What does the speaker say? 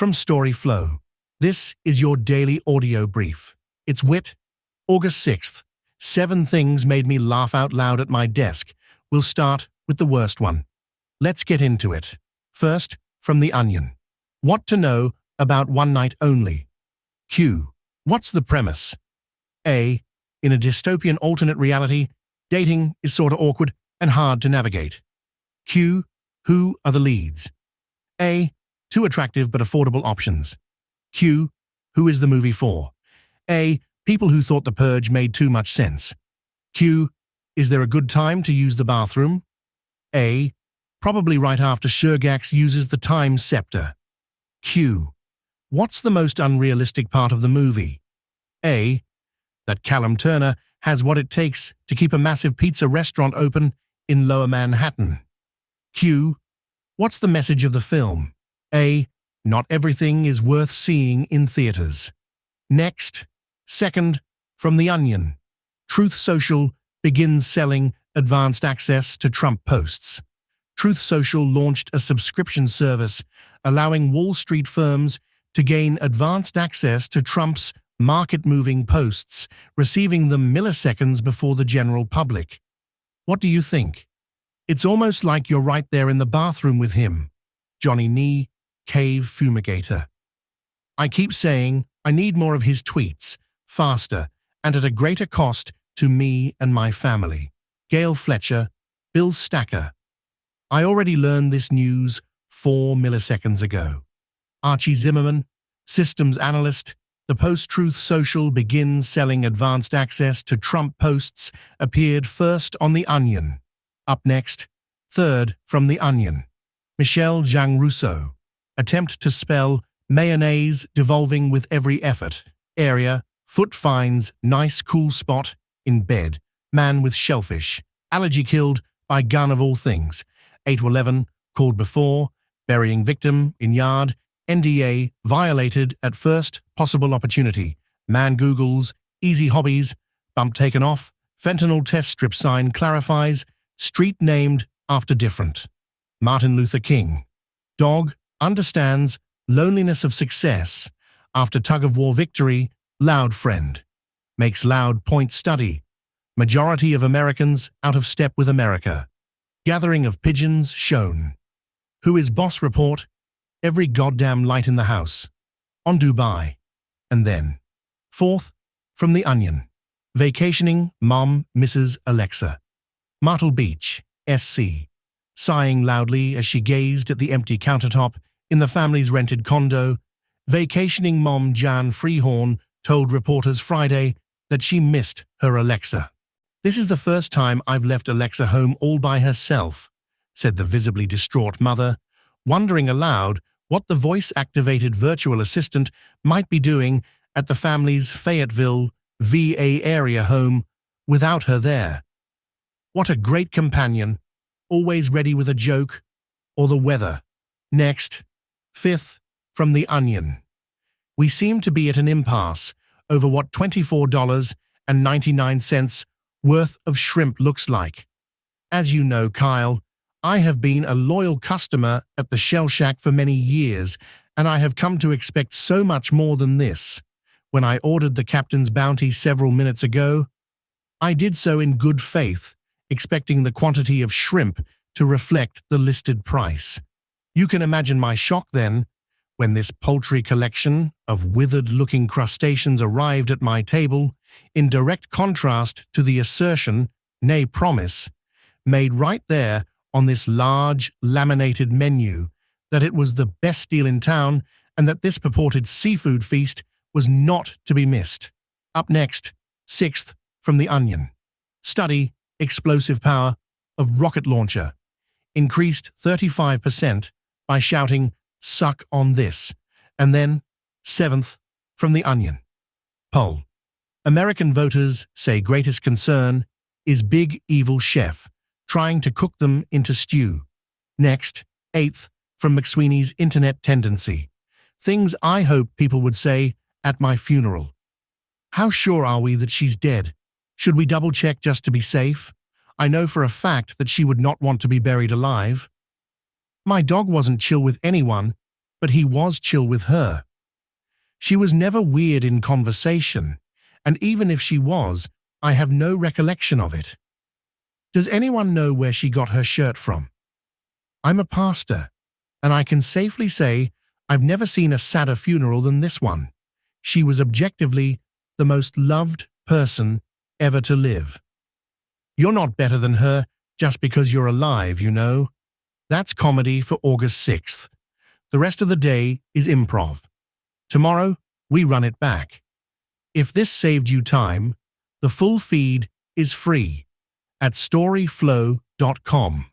from storyflo. This is your daily audio brief. It's wit. August 6th. 7 things made me laugh out loud at my desk. We'll start with the worst one. Let's get into it. First, from The Onion. What to know about One Night Only. Q. What's the premise? A. In a dystopian alternate reality, dating is sorta awkward and hard to navigate. Q. Who are the leads? A. 2 attractive but affordable options. Q. Who is the movie for? A. People who thought the Purge made too much sense. Q. Is there a good time to use the bathroom? A. Probably right after Xurgax uses the Time Scepter. Q. What's the most unrealistic part of the movie? A. That Callum Turner has what it takes to keep a massive pizza restaurant open in Lower Manhattan. Q. What's the message of the film? A. Not everything is worth seeing in theaters. Next. Second, from The Onion. Truth Social begins selling advanced access to Trump posts. Truth Social launched a subscription service allowing Wall Street firms to gain advanced access to Trump's market-moving posts, receiving them milliseconds before the general public. What do you think? It's almost like you're right there in the bathroom with him. Johnny Nee, Cave Fumigator. I keep saying I need more of his tweets, faster, and at a greater cost to me and my family. Gail Fletcher, Bill Stacker. I already learned this news 4 milliseconds ago. Archie Zimmerman, systems analyst. The post-Truth Social begins selling advanced access to Trump posts, appeared first on The Onion. Up next, third from The Onion. Michelle Zhang Russo. Attempt to spell mayonnaise devolving with every effort. Area, foot finds nice cool spot, in bed, man with shellfish. Allergy killed by gun of all things. 8 to 11, called before, burying victim in yard. NDA violated at first possible opportunity. Man Googles, easy hobbies, bump taken off, fentanyl test strip sign clarifies, street named after different. Martin Luther King. Dog understands loneliness of success after tug-of-war victory. Loud friend. Makes loud point study. Majority of Americans out of step with America. Gathering of pigeons shown. Who is boss report? Every goddamn light in the house. On Dubai. And then. Fourth, from The Onion. Vacationing mom Mrs. Alexa. Myrtle Beach, SC. Sighing loudly as she gazed at the empty countertop in the family's rented condo. Vacationing mom Jan Freehorn told reporters Friday that she missed her Alexa. This is the first time I've left Alexa home all by herself, said the visibly distraught mother, wondering aloud what the voice-activated virtual assistant might be doing at the family's Fayetteville, VA area home without her there. What a great companion, always ready with a joke or the weather. Next, fifth, from The Onion. We seem to be at an impasse over what $24.99 worth of shrimp looks like. As you know, Kyle, I have been a loyal customer at the Shell Shack for many years, and I have come to expect so much more than this. When I ordered the captain's bounty several minutes ago, I did so in good faith, expecting the quantity of shrimp to reflect the listed price. You can imagine my shock then, when this paltry collection of withered-looking crustaceans arrived at my table, in direct contrast to the assertion, nay promise, made right there on this large, laminated menu, that it was the best deal in town and that this purported seafood feast was not to be missed. Up next, sixth, from The Onion. Study, explosive power of rocket launcher. Increased 35% by shouting, "Suck on this." And then, seventh, from The Onion. Poll. American voters say greatest concern is big evil chef trying to cook them into stew. Next, eighth, from McSweeney's internet tendency. Things I hope people would say at my funeral. How sure are we that she's dead? Should we double-check just to be safe? I know for a fact that she would not want to be buried alive. My dog wasn't chill with anyone, but he was chill with her. She was never weird in conversation, and even if she was, I have no recollection of it. Does anyone know where she got her shirt from? I'm a pastor, and I can safely say I've never seen a sadder funeral than this one. She was objectively the most loved person ever to live. You're not better than her just because you're alive, you know. That's comedy for August 6th. The rest of the day is improv. Tomorrow, we run it back. If this saved you time, the full feed is free at storyflo.com.